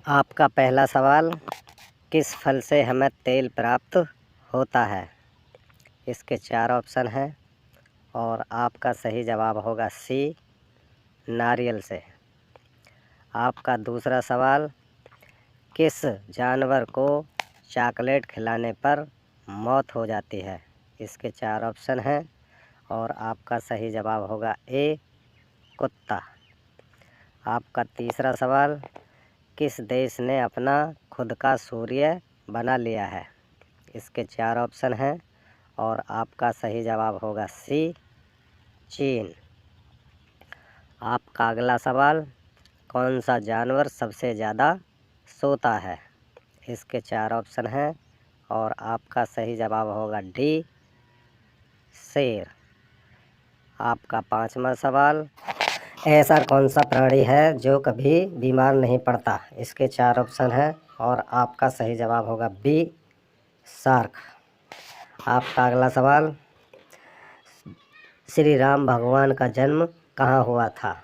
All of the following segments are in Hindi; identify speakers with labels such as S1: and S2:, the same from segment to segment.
S1: आपका पहला सवाल, किस फल से हमें तेल प्राप्त होता है? इसके 4 ऑप्शन हैं और आपका सही जवाब होगा सी, नारियल से। आपका दूसरा सवाल, किस जानवर को चॉकलेट खिलाने पर मौत हो जाती है? इसके 4 ऑप्शन हैं और आपका सही जवाब होगा ए, कुत्ता। आपका तीसरा सवाल, किस देश ने अपना खुद का सूर्य बना लिया है? इसके 4 ऑप्शन हैं और आपका सही जवाब होगा सी, चीन। आपका अगला सवाल, कौन सा जानवर सबसे ज़्यादा सोता है? इसके 4 ऑप्शन हैं और आपका सही जवाब होगा डी, शेर। आपका पांचवा सवाल, ऐसा कौन सा प्राणी है जो कभी बीमार नहीं पड़ता? इसके 4 ऑप्शन हैं और आपका सही जवाब होगा बी, शार्क। आपका अगला सवाल, श्री राम भगवान का जन्म कहाँ हुआ था?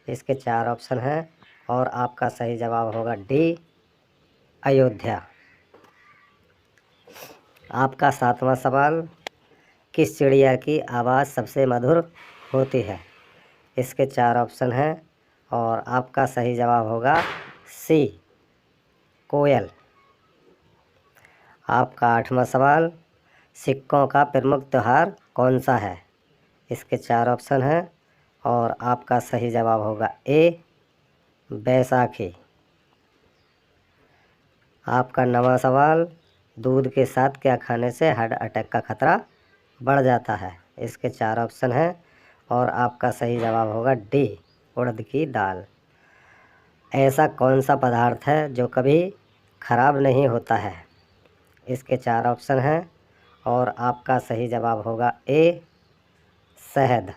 S1: इसके 4 ऑप्शन हैं और आपका सही जवाब होगा डी, अयोध्या। आपका 7वां सवाल, किस चिड़िया की आवाज़ सबसे मधुर होती है? इसके 4 ऑप्शन हैं और आपका सही जवाब होगा सी, कोयल। आपका 8वां सवाल, सिक्कों का प्रमुख त्यौहार कौन सा है? इसके 4 ऑप्शन हैं और आपका सही जवाब होगा ए, बैसाखी। आपका 9वां सवाल, दूध के साथ क्या खाने से हार्ट अटैक का खतरा बढ़ जाता है? इसके 4 ऑप्शन हैं और आपका सही जवाब होगा डी, उड़द की दाल। ऐसा कौन सा पदार्थ है जो कभी खराब नहीं होता है? इसके 4 ऑप्शन हैं और आपका सही जवाब होगा ए, शहद।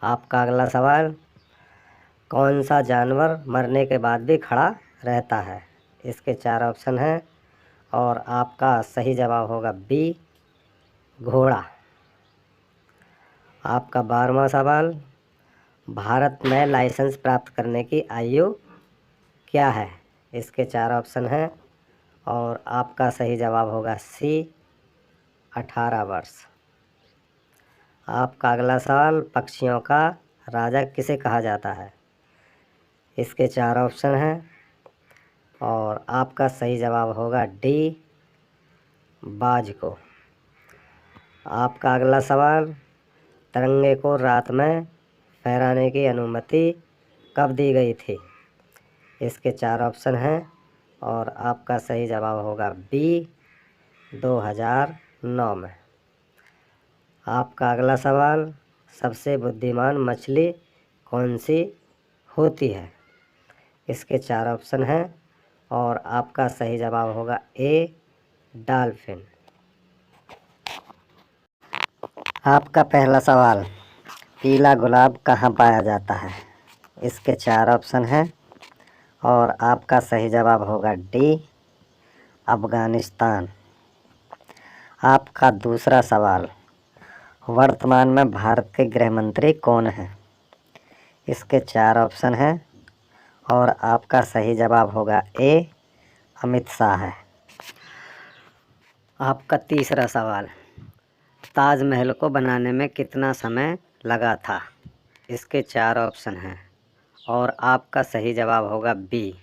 S1: आपका अगला सवाल, कौन सा जानवर मरने के बाद भी खड़ा रहता है? इसके 4 ऑप्शन हैं और आपका सही जवाब होगा बी, घोड़ा। आपका 12वां सवाल, भारत में लाइसेंस प्राप्त करने की आयु क्या है? इसके 4 ऑप्शन हैं और आपका सही जवाब होगा सी, 18 वर्ष। आपका अगला सवाल, पक्षियों का राजा किसे कहा जाता है? इसके 4 ऑप्शन हैं और आपका सही जवाब होगा डी, बाज को। आपका अगला सवाल, तिरंगे को रात में फहराने की अनुमति कब दी गई थी? इसके 4 ऑप्शन हैं और आपका सही जवाब होगा बी, 2009 में। आपका अगला सवाल, सबसे बुद्धिमान मछली कौन सी होती है? इसके 4 ऑप्शन हैं और आपका सही जवाब होगा ए, डॉल्फिन। आपका पहला सवाल, पीला गुलाब कहाँ पाया जाता है? इसके 4 ऑप्शन हैं और आपका सही जवाब होगा डी, अफ़गानिस्तान। आपका दूसरा सवाल, वर्तमान में भारत के गृह मंत्री कौन हैं? इसके 4 ऑप्शन हैं और आपका सही जवाब होगा ए, अमित शाह है। आपका तीसरा सवाल, ताजमहल को बनाने में कितना समय लगा था? इसके 4 ऑप्शन हैं और आपका सही जवाब होगा बी,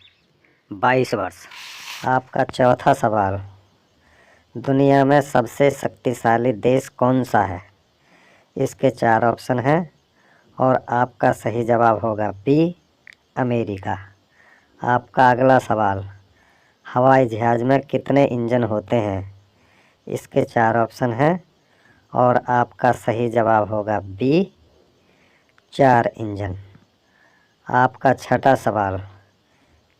S1: 22 वर्ष। आपका चौथा सवाल, दुनिया में सबसे शक्तिशाली देश कौन सा है? इसके 4 ऑप्शन हैं और आपका सही जवाब होगा बी, अमेरिका। आपका अगला सवाल, हवाई जहाज़ में कितने इंजन होते हैं? इसके 4 ऑप्शन हैं और आपका सही जवाब होगा बी, 4 इंजन। आपका छठा सवाल,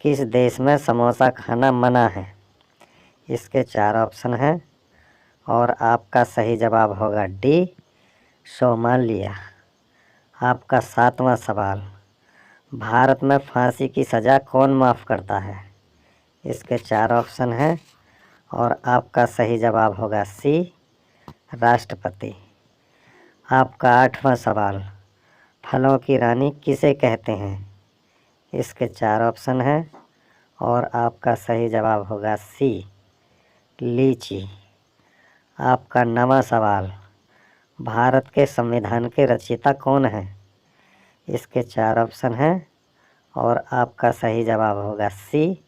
S1: किस देश में समोसा खाना मना है? इसके 4 ऑप्शन हैं और आपका सही जवाब होगा डी, सोमालिया। आपका 7वां सवाल, भारत में फांसी की सज़ा कौन माफ़ करता है? इसके 4 ऑप्शन हैं और आपका सही जवाब होगा सी, राष्ट्रपति। आपका 8वां सवाल, फलों की रानी किसे कहते हैं? इसके 4 ऑप्शन हैं और आपका सही जवाब होगा सी, लीची। आपका 9वां सवाल, भारत के संविधान के रचयिता कौन हैं? इसके 4 ऑप्शन हैं और आपका सही जवाब होगा सी,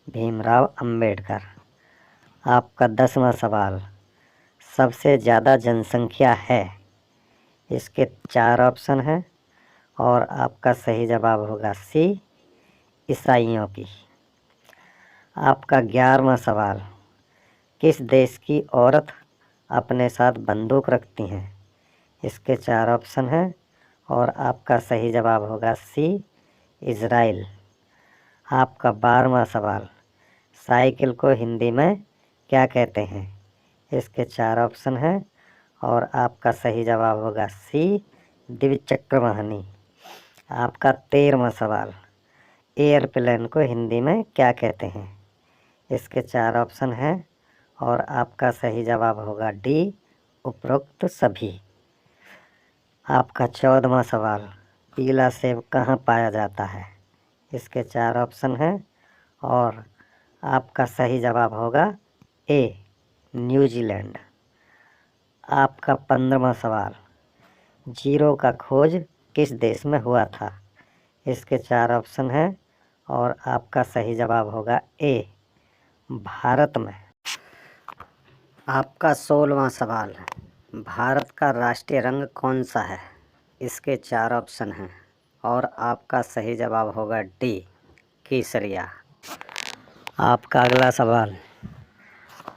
S1: भीमराव अंबेडकर। आपका 10वां सवाल, सबसे ज़्यादा जनसंख्या है? इसके 4 ऑप्शन हैं और आपका सही जवाब होगा सी, ईसाइयों की। आपका 11वां सवाल, किस देश की औरत अपने साथ बंदूक रखती हैं? इसके 4 ऑप्शन हैं और आपका सही जवाब होगा सी, इज़राइल। आपका 12वां सवाल, साइकिल को हिंदी में क्या कहते हैं? इसके 4 ऑप्शन हैं और आपका सही जवाब होगा सी, द्विचक्र वाहनी। आपका 13वां सवाल, एयरप्लेन को हिंदी में क्या कहते हैं? इसके 4 ऑप्शन हैं और आपका सही जवाब होगा डी, उपरोक्त सभी। आपका 14वां सवाल, पीला सेब कहाँ पाया जाता है? इसके 4 ऑप्शन हैं और आपका सही जवाब होगा ए, न्यूजीलैंड। आपका 15वां सवाल, जीरो का खोज किस देश में हुआ था? इसके 4 ऑप्शन हैं और आपका सही जवाब होगा ए, भारत में। आपका 16वां सवाल, भारत का राष्ट्रीय रंग कौन सा है? इसके 4 ऑप्शन हैं और आपका सही जवाब होगा डी, केसरिया। आपका अगला सवाल,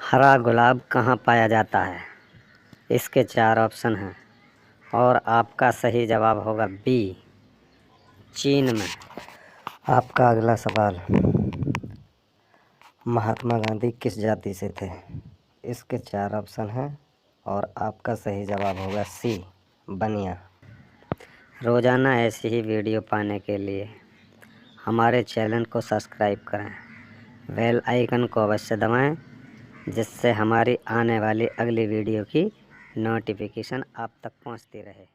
S1: हरा गुलाब कहाँ पाया जाता है? इसके 4 ऑप्शन हैं और आपका सही जवाब होगा बी, चीन में। आपका अगला सवाल, महात्मा गांधी किस जाति से थे? इसके 4 ऑप्शन हैं और आपका सही जवाब होगा सी, बनिया। रोज़ाना ऐसी ही वीडियो पाने के लिए हमारे चैनल को सब्सक्राइब करें, बेल आइकन को अवश्य दबाएं, जिससे हमारी आने वाली अगली वीडियो की नोटिफिकेशन आप तक पहुंचती रहे।